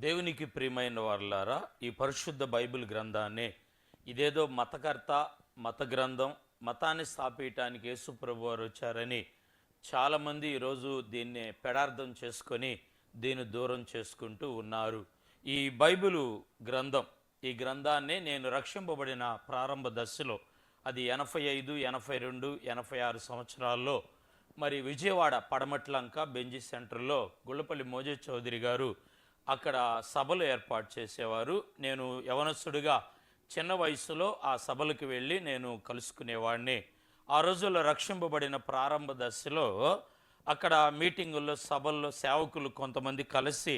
దేవునికి ప్రియమైన వారలారా, ఈ పరిశుద్ధ బైబిల్ గ్రంథాన్ని ఇదేదో మతకర్త, మత గ్రంథం, మతాన్ని స్థాపించడానికి యేసు ప్రభు వారు వచ్చారని చాలామంది ఈరోజు దీన్ని పెడార్థం చేసుకొని దీన్ని దూరం చేసుకుంటూ ఉన్నారు. ఈ బైబిలు గ్రంథం, ఈ గ్రంథాన్ని నేను రక్షింపబడిన ప్రారంభ దశలో, అది 85, 82, 86 సంవత్సరాల్లో మరి విజయవాడ పడమట్లంక బెంజీ సెంటర్లో గుళ్ళపల్లి మోజేస్ చౌదరి గారు అక్కడ సభలు ఏర్పాటు చేసేవారు. నేను యవనస్తుడిగా చిన్న వయసులో ఆ సభలకు వెళ్ళి నేను కలుసుకునేవాడిని. ఆ రోజుల్లో రక్షింపబడిన ప్రారంభ దశలో అక్కడ మీటింగుల్లో, సభల్లో సేవకులు కొంతమంది కలిసి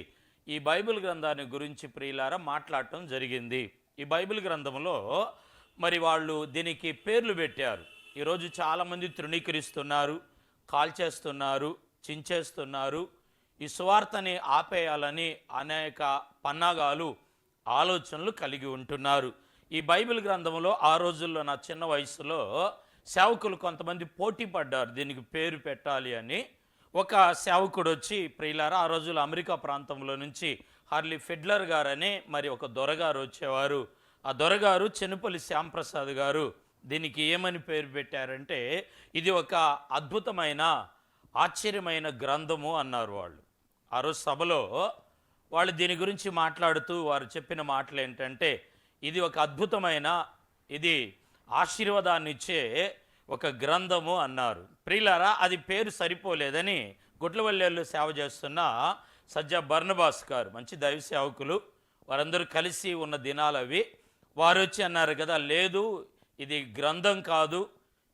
ఈ బైబిల్ గ్రంథాన్ని గురించి ప్రియులారా మాట్లాడటం జరిగింది. ఈ బైబిల్ గ్రంథంలో మరి వాళ్ళు దీనికి పేర్లు పెట్టారు. ఈరోజు చాలామంది తృణీకరిస్తున్నారు, కాల్చేస్తున్నారు, చించేస్తున్నారు. ఈ సువార్తని ఆపేయాలని అనేక పన్నాగాలు, ఆలోచనలు కలిగి ఉంటున్నారు. ఈ బైబిల్ గ్రంథంలో ఆ రోజుల్లో నా చిన్న వయసులో సేవకులు కొంతమంది పోటీ పడ్డారు దీనికి పేరు పెట్టాలి అని. ఒక సేవకుడు వచ్చి, ప్రియులారా, ఆ రోజుల్లో అమెరికా ప్రాంతంలో నుంచి హార్లీ ఫెడ్లర్ గారని మరి ఒక దొరగారు వచ్చేవారు. ఆ దొరగారు చెనుపల్లి శ్యాంప్రసాద్ గారు దీనికి ఏమని పేరు పెట్టారంటే, ఇది ఒక అద్భుతమైన, ఆశ్చర్యమైన గ్రంథము అన్నారు వాళ్ళు. ఆ రోజు సభలో వాళ్ళు దీని గురించి మాట్లాడుతూ వారు చెప్పిన మాటలు ఏంటంటే, ఇది ఒక అద్భుతమైన, ఇది ఆశీర్వాదాన్ని ఇచ్చే ఒక గ్రంథము అన్నారు. ప్రియులారా, అది పేరు సరిపోలేదని గుట్లవల్లేళ్ళు సేవ చేస్తున్న సజ్జా బర్నబాస్ గారు, మంచి దైవ సేవకులు, వారందరూ కలిసి ఉన్న దినాలు అవి. వారు వచ్చి అన్నారు కదా, లేదు ఇది గ్రంథం కాదు,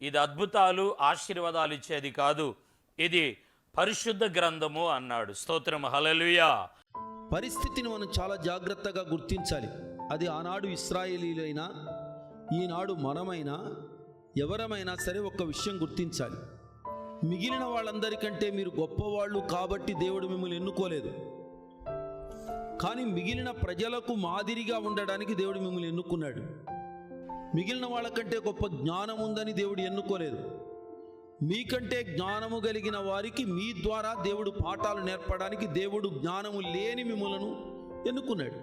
ఇది అద్భుతాలు, ఆశీర్వాదాలు ఇచ్చేది కాదు, ఇది పరిశుద్ధ గ్రంథము అన్నాడు. స్తోత్రం, హల్లెలూయా. పరిస్థితిని మనం చాలా జాగ్రత్తగా గుర్తించాలి. అది ఆనాడు ఇశ్రాయేలీలైనా, ఈనాడు మనమైనా, ఎవరమైనా సరే ఒక్క విషయం గుర్తించాలి. మిగిలిన వాళ్ళందరికంటే మీరు గొప్పవాళ్ళు కాబట్టి దేవుడు మిమ్మల్ని ఎన్నుకోలేదు. కానీ మిగిలిన ప్రజలకు మాదిరిగా ఉండడానికి దేవుడు మిమ్మల్ని ఎన్నుకున్నాడు. మిగిలిన వాళ్ళకంటే గొప్ప జ్ఞానం ఉందని దేవుడు ఎన్నుకోలేదు. మీకంటే జ్ఞానము కలిగిన వారికి మీ ద్వారా దేవుడు పాఠాలు నేర్పడానికి దేవుడు జ్ఞానము లేని మిమ్మలను ఎన్నుకున్నాడు.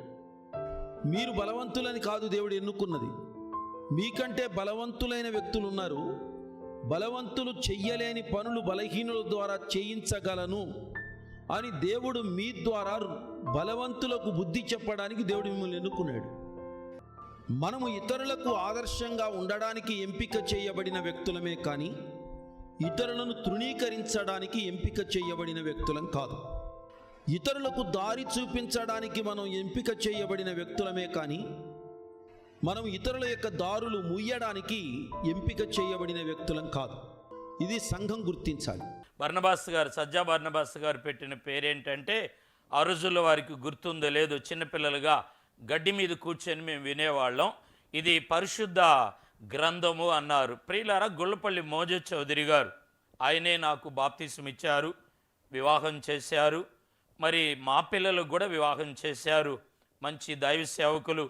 మీరు బలవంతులని కాదు దేవుడు ఎన్నుకున్నది. మీకంటే బలవంతులైన వ్యక్తులు ఉన్నారు. బలవంతులు చెయ్యలేని పనులు బలహీనుల ద్వారా చేయించగలను అని దేవుడు మీ ద్వారా బలవంతులకు బుద్ధి చెప్పడానికి దేవుడు మిమ్మల్ని ఎన్నుకున్నాడు. మనము ఇతరులకు ఆదర్శంగా ఉండడానికి ఎంపిక చేయబడిన వ్యక్తులమే కానీ ఇతరులను తృణీకరించడానికి ఎంపిక చేయబడిన వ్యక్తులం కాదు. ఇతరులకు దారి చూపించడానికి మనం ఎంపిక చేయబడిన వ్యక్తులమే కానీ మనం ఇతరుల యొక్క దారులు ముయ్యడానికి ఎంపిక చేయబడిన వ్యక్తులం కాదు. ఇది సంఘం గుర్తించాలి. బర్నబాస్ గారు, సజ్జా బర్నబాస్ గారు పెట్టిన పేరేంటంటే, ఆ రోజుల్లో వారికి గుర్తుందో లేదో, చిన్నపిల్లలుగా గడ్డి మీద కూర్చొని మేము వినేవాళ్ళం, ఇది పరిశుద్ధ గ్రంథము అన్నారు. ప్రియులారా, గుళ్ళపల్లి మోజేస్ చౌదరి గారు, ఆయనే నాకు బాప్తిసం ఇచ్చారు, వివాహం చేశారు. మరి మా పిల్లలకు కూడా వివాహం చేశారు. మంచి దైవ సేవకులు.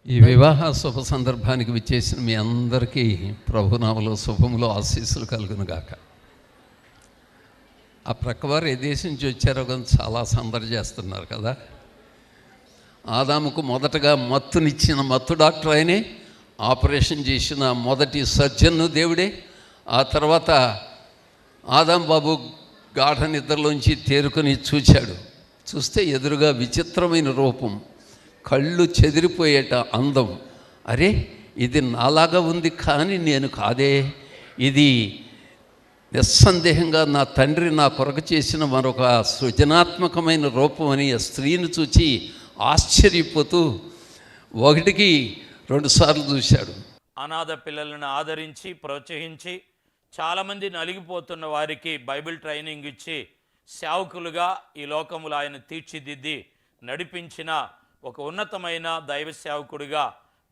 ఈ వివాహ శుభ సందర్భానికి విచ్చేసిన మీ అందరికీ ప్రభునామలో శుభములో ఆశీస్సులు కలుగును గాక. ఆ ప్రక్కవారు ఏ దేశం నుంచి వచ్చారో కానీ చాలా సందడి చేస్తున్నారు కదా. ఆదాముకు మొదటగా మత్తునిచ్చిన మత్తు డాక్టర్ ఆయనే, ఆపరేషన్ చేసిన మొదటి సర్జన్ను దేవుడే. ఆ తర్వాత ఆదాం బాబు గాఢ నిద్రలోంచి తేరుకొని చూస్తే ఎదురుగా విచిత్రమైన రూపం, కళ్ళు చెదిరిపోయేట అందం. అరే, ఇది నాలాగా ఉంది కానీ నేను కాదే, ఇది నిస్సందేహంగా నా తండ్రి నా కొరకు చేసిన మరొక సృజనాత్మకమైన రూపం అని ఆ స్త్రీని చూచి ఆశ్చర్యపోతూ 1కి 2 సార్లు చూశాడు. అనాథ పిల్లలను ఆదరించి, ప్రోత్సహించి, చాలామంది నలిగిపోతున్న వారికి బైబిల్ ట్రైనింగ్ ఇచ్చి, సేవకులుగా ఈ లోకములు ఆయన తీర్చిదిద్ది నడిపించిన ఒక ఉన్నతమైన దైవ సేవకుడిగా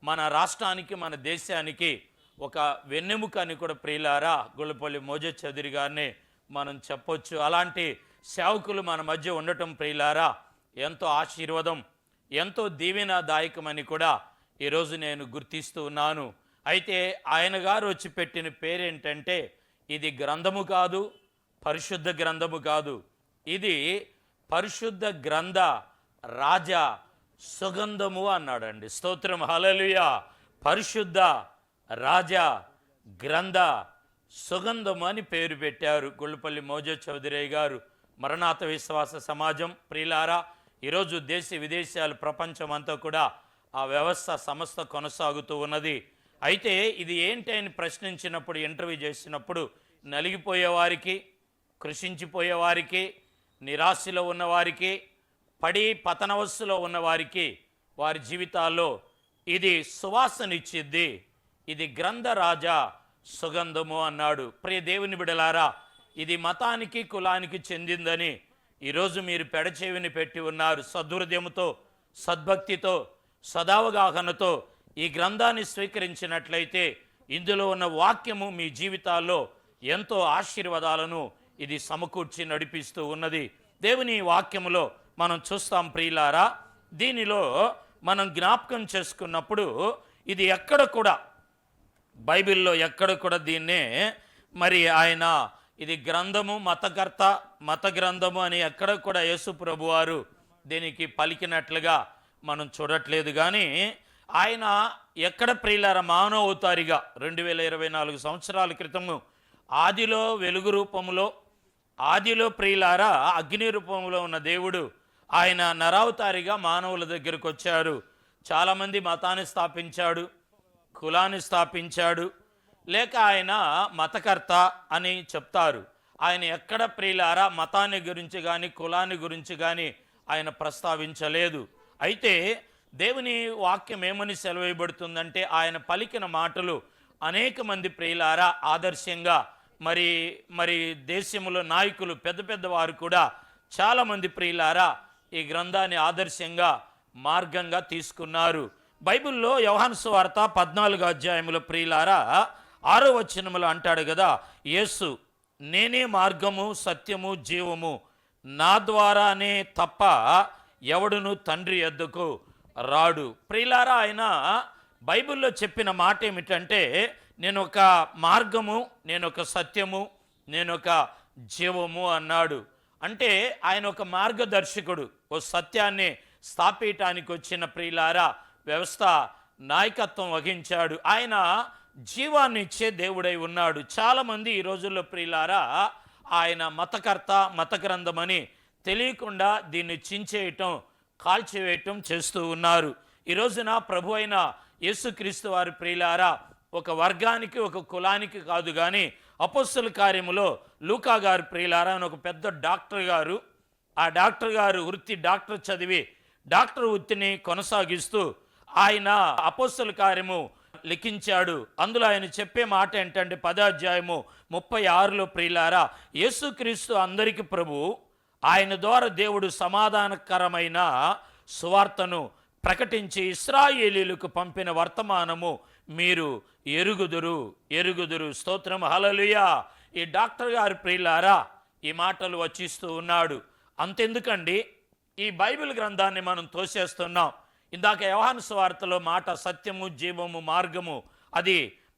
మన రాష్ట్రానికి, మన దేశానికి ఒక వెన్నెముక అని కూడా ప్రియులారా గుళ్ళపల్లి మోజేస్ చౌదరి గారిని మనం చెప్పొచ్చు. అలాంటి సేవకులు మన మధ్య ఉండటం ప్రియులారా ఎంతో ఆశీర్వాదం, ఎంతో దీవెనదాయకమని కూడా ఈరోజు నేను గుర్తిస్తూ ఉన్నాను. అయితే ఆయన గారు వచ్చి పెట్టిన పేరేంటంటే, ఇది గ్రంథము కాదు, పరిశుద్ధ గ్రంథము కాదు, ఇది పరిశుద్ధ గ్రంథ రాజా సుగంధము అన్నాడండి. స్తోత్రం, హల్లెలూయా. పరిశుద్ధ రాజా గ్రంథ సుగంధము అని పేరు పెట్టారు గుళ్ళపల్లి మోజో చౌదరయ్య గారు. మరణాత విశ్వాస సమాజం ప్రియులారా, ఈరోజు దేశ విదేశాలు ప్రపంచం అంతా కూడా ఆ వ్యవస్థ సంస్థ కొనసాగుతూ ఉన్నది. అయితే ఇది ఏంటి అని ప్రశ్నించినప్పుడు, ఇంటర్వ్యూ చేసినప్పుడు నలిగిపోయేవారికి, కృషించిపోయేవారికి, నిరాశలో ఉన్నవారికి, పడి పతనవస్థలో ఉన్నవారికి, వారి జీవితాల్లో ఇది సువాసనిచ్చిద్ది, ఇది గ్రంథరాజా సుగంధము అన్నాడు. ప్రియ దేవుని బిడలారా, ఇది మతానికి కులానికి చెందిందని ఈరోజు మీరు పెడచెవిని పెట్టి ఉన్నారు. సద్హృదయముతో, సద్భక్తితో, సదావగాహనతో ఈ గ్రంథాన్ని స్వీకరించినట్లయితే ఇందులో ఉన్న వాక్యము మీ జీవితాల్లో ఎంతో ఆశీర్వాదాలను ఇది సమకూర్చి నడిపిస్తూ ఉన్నది. దేవుని వాక్యములో మనం చూస్తాం ప్రియులారా. దీనిలో మనం జ్ఞాపకం చేసుకున్నప్పుడు ఇది ఎక్కడ కూడా బైబిల్లో ఎక్కడ కూడా దీన్నే మరి ఆయన ఇది గ్రంథము మతకర్త మత గ్రంథము అని ఎక్కడ కూడా యేసు ప్రభువారు దీనికి పలికినట్లుగా మనం చూడట్లేదు. కానీ ఆయన ఎక్కడ ప్రియులార మానవ అవతారిగా 2024 సంవత్సరాల క్రితము ఆదిలో వెలుగు రూపంలో, ఆదిలో ప్రియులారా అగ్ని రూపంలో ఉన్న దేవుడు ఆయన నరావతారిగా మానవుల దగ్గరకు వచ్చారు. చాలామంది మతాన్ని స్థాపించాడు, కులాన్ని స్థాపించాడు, లేక ఆయన మతకర్త అని చెప్తారు. ఆయన ఎక్కడ ప్రియులారా మతాన్ని గురించి కానీ కులాన్ని గురించి కానీ ఆయన ప్రస్తావించలేదు. అయితే దేవుని వాక్యం ఏమని సెలవేయబడుతుందంటే ఆయన పలికిన మాటలు అనేక మంది ప్రియులారా ఆదర్శంగా మరి దేశంలో నాయకులు పెద్ద పెద్ద వారు కూడా చాలామంది ప్రియులారా ఈ గ్రంథాన్ని ఆదర్శంగా మార్గంగా తీసుకున్నారు. బైబిల్లో యోహాను సువార్త 14వ అధ్యాయంలో ప్రియులారా 6వ వచనములో అంటాడు కదా, యేసు నేనే మార్గము సత్యము జీవము, నా ద్వారానే తప్ప ఎవడును తండ్రి యొద్దకు రాడు. ప్రియులారా ఆయన బైబిల్లో చెప్పిన మాట ఏమిటంటే నేను ఒక మార్గము, నేను ఒక సత్యము, నేను ఒక జీవము అన్నాడు. అంటే ఆయన ఒక మార్గదర్శకుడు, ఓ సత్యాన్ని స్థాపించడానికి వచ్చిన ప్రియులారా వ్యవస్థ నాయకత్వం వహించాడు. ఆయన జీవాన్ని ఇచ్చే దేవుడై ఉన్నాడు. చాలామంది ఈ రోజుల్లో ప్రియులారా ఆయన మతకర్త మత గ్రంథమని తెలియకుండా దీన్ని చించేయటం, కాల్చివేయటం చేస్తూ ఉన్నారు. ఈ రోజున ప్రభు అయిన యేసుక్రీస్తు వారి ప్రియులారా ఒక వర్గానికి ఒక కులానికి కాదు, కానీ అపోస్తల కార్యములో లూకా గారు ప్రియులారా అని ఒక పెద్ద డాక్టర్ గారు, ఆ డాక్టర్ గారు వృత్తి డాక్టర్ చదివి డాక్టర్ వృత్తిని కొనసాగిస్తూ ఆయన అపోస్తల కార్యము లిఖించాడు. అందులో ఆయన చెప్పే మాట ఏంటంటే 10వ అధ్యాయము 36లో ప్రియులారా యేసుక్రీస్తు అందరికి ప్రభు, ఆయన ద్వారా దేవుడు సమాధానకరమైన సువార్తను ప్రకటించి ఇశ్రాయేలీయులకు పంపిన వర్తమానము మీరు ఎరుగుదురు. స్తోత్రం, హల్లెలూయా. ఈ డాక్టర్ గారు ప్రియులారా ఈ మాటలు వచిస్తూ ఉన్నాడు. అంతెందుకండి, ఈ బైబిల్ గ్రంథాన్ని మనం తోసేస్తున్నాం. ఇందాక యోహాను సువార్తలో మాట సత్యము జీవము మార్గము, అది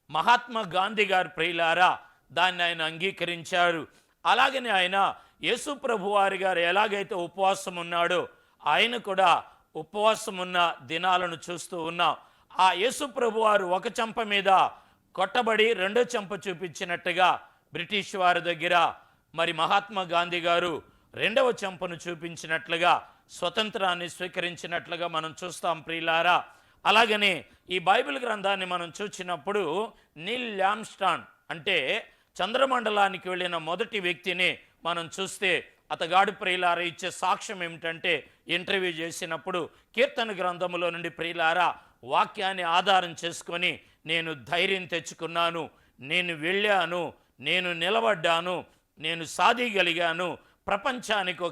మహాత్మా గాంధీ గారు ప్రియులారా దాన్ని ఆయన అంగీకరించారు. అలాగనే ఆయన యేసు ప్రభు వారి గారు ఎలాగైతే ఉపవాసం ఉన్నాడో ఆయన కూడా ఉపవాసం ఉన్న దినాలను చూస్తూ ఉన్నాం. ఆ యేసు ప్రభు వారు ఒక చెంప మీద కొట్టబడి రెండో చెంప చూపించినట్టుగా బ్రిటిష్ వారి దగ్గర మరి మహాత్మా గాంధీ గారు రెండవ చెంపను చూపించినట్లుగా స్వతంత్రాన్ని స్వీకరించినట్లుగా మనం చూస్తాం ప్రియులారా. అలాగనే ఈ బైబిల్ గ్రంథాన్ని మనం చూసినప్పుడు నీల్ ల్యామ్స్టాన్ అంటే చంద్రమండలానికి వెళ్ళిన మొదటి వ్యక్తిని మనం చూస్తే అతగాడు ప్రియులారా ఇచ్చే సాక్ష్యం ఏమిటంటే ఇంటర్వ్యూ చేసినప్పుడు కీర్తన గ్రంథములో నుండి ప్రియులారా వాక్యాన్ని ఆధారం చేసుకొని నేను ధైర్యం తెచ్చుకున్నాను, నేను వెళ్ళాను, నేను నిలబడ్డాను, నేను సాధిగలిగాను, ప్రపంచానికి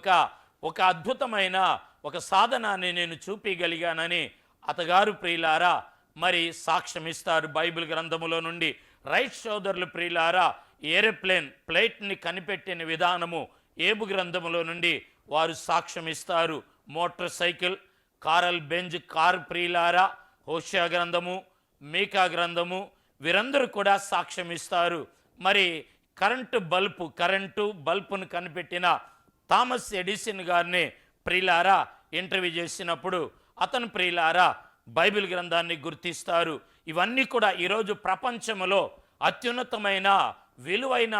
ఒక అద్భుతమైన ఒక సాధనాన్ని నేను చూపించగలిగానని అతగారు ప్రియులారా మరి సాక్ష్యం ఇస్తారు బైబిల్ గ్రంథములో నుండి. రైట్ సోదరులు ప్రియులారా ఫ్లైట్ని కనిపెట్టిన విధానము ఏబు గ్రంథములో నుండి వారు సాక్ష్యం ఇస్తారు. Motor cycle, Karl Benz car ప్రియులారా, హోషియా గ్రంథము, మీకా గ్రంథము వీరందరూ కూడా సాక్ష్యం ఇస్తారు. మరి కరెంటు బల్బును కనిపెట్టిన థామస్ ఎడిసన్ గారిని ప్రియులారా ఇంటర్వ్యూ చేసినప్పుడు అతను ప్రియులారా బైబిల్ గ్రంథాన్ని గుర్తిస్తారు. ఇవన్నీ కూడా ఈరోజు ప్రపంచంలో అత్యున్నతమైన విలువైన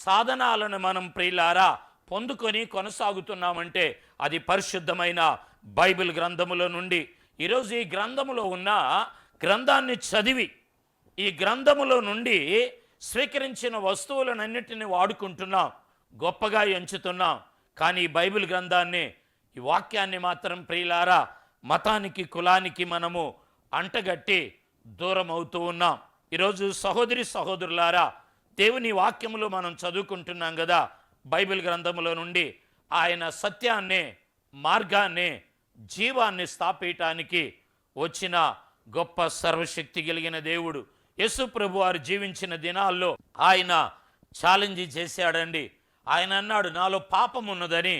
సాధనాలను మనం ప్రియులారా పొందుకొని కొనసాగుతున్నామంటే అది పరిశుద్ధమైన బైబిల్ గ్రంథములో నుండి. ఈరోజు ఈ గ్రంథములో ఉన్న గ్రంథాన్ని చదివి ఈ గ్రంథములో నుండి స్వీకరించిన వస్తువులన్నింటినీ వాడుకుంటున్నాం, గొప్పగా ఎంచుతున్నాం. కానీ ఈ బైబిల్ గ్రంథాన్ని, ఈ వాక్యాన్ని మాత్రం ప్రియులారా మతానికి కులానికి మనము అంటగట్టి దూరం అవుతూ ఉన్నాం. ఈరోజు సహోదరి సహోదరులారా, దేవుని వాక్యములో మనం చదువుకుంటున్నాం కదా, బైబిల్ గ్రంథములో నుండి ఆయన సత్యాన్ని, మార్గాన్ని, జీవాన్ని స్థాపించటానికి వచ్చిన గొప్ప సర్వశక్తి కలిగిన దేవుడు. యేసు ప్రభు వారు జీవించిన దినాల్లో ఆయన ఛాలెంజ్ చేశాడండి. ఆయన అన్నాడు, నాలో పాపం ఉన్నదని,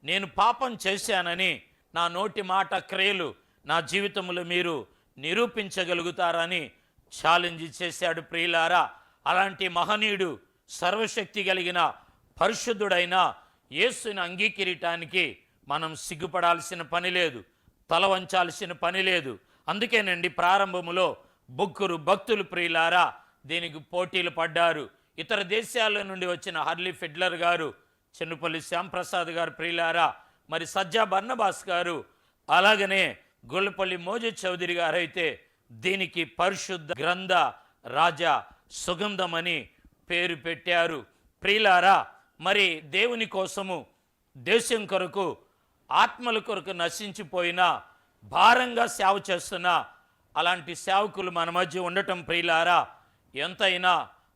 నేను పాపం చేశానని నా నోటి మాట క్రియలు నా జీవితంలో మీరు నిరూపించగలుగుతారని ఛాలెంజ్ చేశాడు. ప్రియులారా, అలాంటి మహనీయుడు, సర్వశక్తి కలిగిన పరిశుద్ధుడైన యేసుని అంగీకరించడానికి మనం సిగ్గుపడాల్సిన పని లేదు, తల వంచాల్సిన పని లేదు. అందుకేనండి ప్రారంభములో ముగ్గురు భక్తులు ప్రియులారా దీనికి పోటీలు పడ్డారు. ఇతర దేశాల నుండి వచ్చిన హర్లీ ఫిడ్లర్ గారు, చెన్నుపల్లి శ్యాంప్రసాద్ గారు ప్రియులారా, మరి సజ్జా బర్నబాస్ గారు, అలాగనే గొల్లపల్లి మోజే చౌదరి గారు అయితే దీనికి పరిశుద్ధ గ్రంథ రాజా సుగంధమని పేరు పెట్టారు. ప్రియులారా, మరి దేవుని కోసము, దేశం కొరకు, ఆత్మల కొరకు నశించిపోయిన భారంగా సేవ చేస్తున్న అలాంటి సేవకులు మన మధ్య ఉండటం ప్రియులారా ఎంతైనా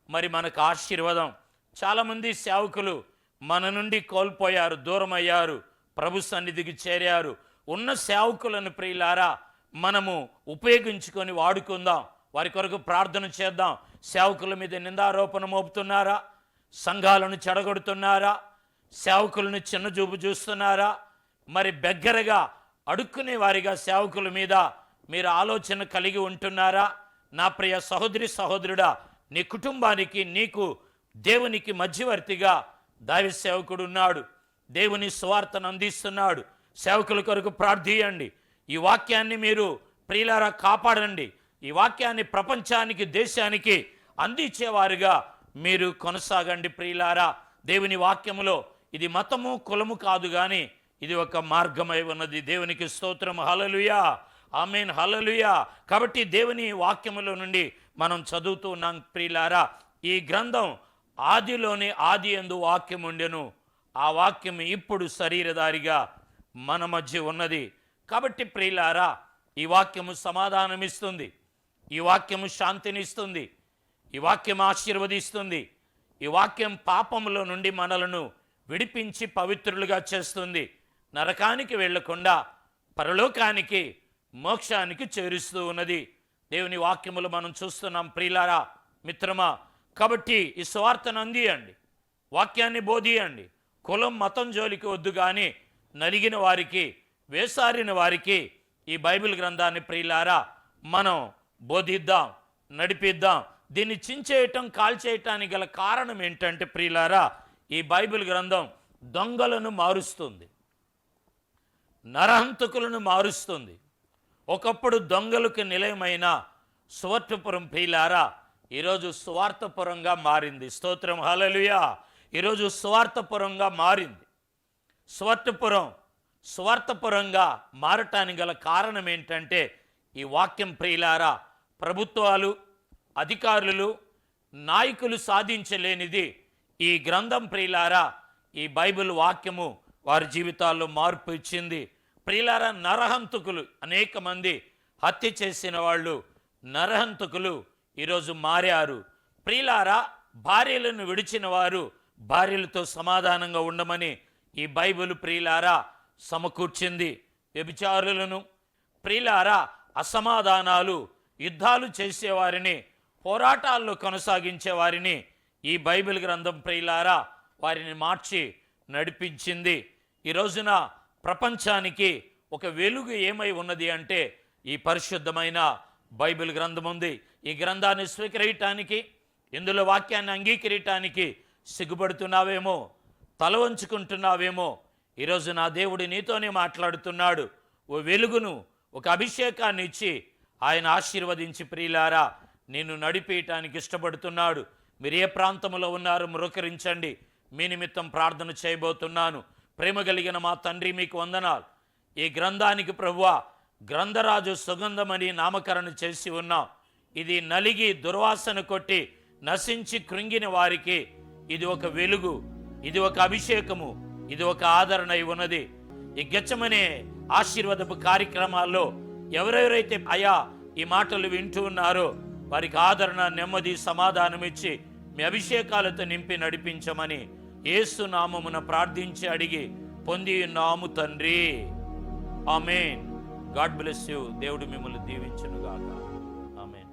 మరి మనకు ఆశీర్వాదం. చాలామంది సేవకులు మన నుండి కోల్పోయారు, దూరమయ్యారు, ప్రభు సన్నిధికి చేరారు. ఉన్న సేవకులను ప్రియులారా మనము ఉపయోగించుకొని వాడుకుందాం, వారి కొరకు ప్రార్థన చేద్దాం. సేవకుల మీద నిందారోపణ మోపుతున్నారా? సంఘాలను చెడగొడుతున్నారా? సేవకులను చిన్నచూపు చూస్తున్నారా? మరి బెగ్గరగా అడుక్కునే వారిగా సేవకుల మీద మీరు ఆలోచన కలిగి ఉంటున్నారా? నా ప్రియ సహోదరి సహోదరుడా, నీ కుటుంబానికి, నీకు, దేవునికి మధ్యవర్తిగా దైవ సేవకుడు ఉన్నాడు. దేవుని సువార్తను అందిస్తున్నాడు. సేవకుల కొరకు ప్రార్థించండి. ఈ వాక్యాన్ని మీరు ప్రియులారా కాపాడండి. ఈ వాక్యాన్ని ప్రపంచానికి, దేశానికి అందించేవారుగా మీరు కొనసాగండి. ప్రియులారా, దేవుని వాక్యములో ఇది మతము కులము కాదు, కానీ ఇది ఒక మార్గమై ఉన్నది. దేవునికి స్తోత్రం, హల్లెలూయా, ఆమేన్, హల్లెలూయా. కాబట్టి దేవుని వాక్యములో నుండి మనం చదువుతూ ఉన్నాం ప్రియులారా. ఈ గ్రంథం ఆదిలోని ఆది యందు వాక్యం ఉండెను, ఆ వాక్యం ఇప్పుడు శరీరధారిగా మన మధ్య ఉన్నది. కాబట్టి ప్రియులారా, ఈ వాక్యము సమాధానమిస్తుంది, ఈ వాక్యము శాంతినిస్తుంది, ఈ వాక్యం ఆశీర్వదిస్తుంది. ఈ వాక్యం పాపములో నుండి మనలను విడిపించి పవిత్రులుగా చేస్తుంది. నరకానికి వెళ్లకుండా పరలోకానికి, మోక్షానికి చేరుస్తూ ఉన్నది. దేవుని వాక్యములు మనం చూస్తున్నాం ప్రియులారా, మిత్రమా. కాబట్టి ఈ సువార్తను అందియండి, వాక్యాన్ని బోధియండి. కులం మతం జోలికి వద్దు, కానీ నలిగిన వారికి, వేసారిన వారికి ఈ బైబిల్ గ్రంథాన్ని ప్రియులారా మనం బోధిద్దాం, నడిపిద్దాం. దీన్ని చించేయటం, కాల్చేయటానికి గల కారణం ఏంటంటే ప్రియులారా, ఈ బైబిల్ గ్రంథం దొంగలను మారుస్తుంది, నరహంతకులను మారుస్తుంది. ఒకప్పుడు దొంగలకు నిలయమైన సువర్తపురం ప్రియులారా ఈరోజు సువార్తపురంగా మారింది. స్తోత్రం, హల్లెలూయా. ఈరోజు సువార్తపురంగా మారింది. సువార్తపురంగా మారటానికి గల కారణం ఏంటంటే ఈ వాక్యం ప్రియులారా ప్రభుత్వాలు, అధికారులు, నాయకులు సాధించలేనిది ఈ గ్రంథం ప్రియులారా, ఈ బైబిల్ వాక్యము వారి జీవితాల్లో మార్పు ఇచ్చింది. ప్రియులారా, నరహంతకులు, అనేక మంది హత్య చేసిన వాళ్ళు నరహంతకులు ఈరోజు మారారు. ప్రియులారా, భార్యలను విడిచిన వారు భార్యలతో సమాధానంగా ఉండమని ఈ బైబిల్ ప్రియులారా సమకూర్చింది. వ్యభిచారులను ప్రియులారా, అసమాధానాలు, యుద్ధాలు చేసేవారిని, పోరాటాల్లో కొనసాగించే వారిని ఈ బైబిల్ గ్రంథం ప్రియులారా వారిని మార్చి నడిపించింది. ఈ రోజున ప్రపంచానికి ఒక వెలుగు ఏమై ఉన్నది అంటే ఈ పరిశుద్ధమైన బైబిల్ గ్రంథం ఉంది. ఈ గ్రంథాన్ని స్వీకరించడానికి, ఇందులో వాక్యాన్ని అంగీకరించడానికి సిగ్గుపడుతున్నావేమో, తల వంచుకుంటున్నావేమో. ఈరోజు నా దేవుడు నీతోనే మాట్లాడుతున్నాడు. ఓ వెలుగును, ఒక అభిషేకాన్ని ఇచ్చి ఆయన ఆశీర్వదించి ప్రియులారా నిన్ను నడిపేయటానికి ఇష్టపడుతున్నాడు. మీరు ఏ ప్రాంతంలో ఉన్నారో మృకరించండి, మీ నిమిత్తం ప్రార్థన చేయబోతున్నాను. ప్రేమ కలిగిన మా తండ్రి, మీకు వందనాలు. ఈ గ్రంథానికి ప్రభువా గ్రంథరాజు సుగంధమని నామకరణం చేసి ఉన్నాం. ఇది నలిగి దుర్వాసన కొట్టి నశించి కృంగిన వారికి ఇది ఒక వెలుగు, ఇది ఒక అభిషేకము, ఇది ఒక ఆదరణ అయి ఉన్నది. ఈ గెచ్చమనే ఆశీర్వాదపు కార్యక్రమాల్లో ఎవరెవరైతే అయా ఈ మాటలు వింటూ ఉన్నారో వారికి ఆదరణ, నెమ్మది, సమాధానం ఇచ్చి మీ అభిషేకాలతో నింపి నడిపించమని యేసు నామమున ప్రార్థించి అడిగి పొంది ఉన్నాము తండ్రి. ఆమేన్. God bless you. దేవుడు మిమ్మల్ని దీవించును గాక. ఆమేన్.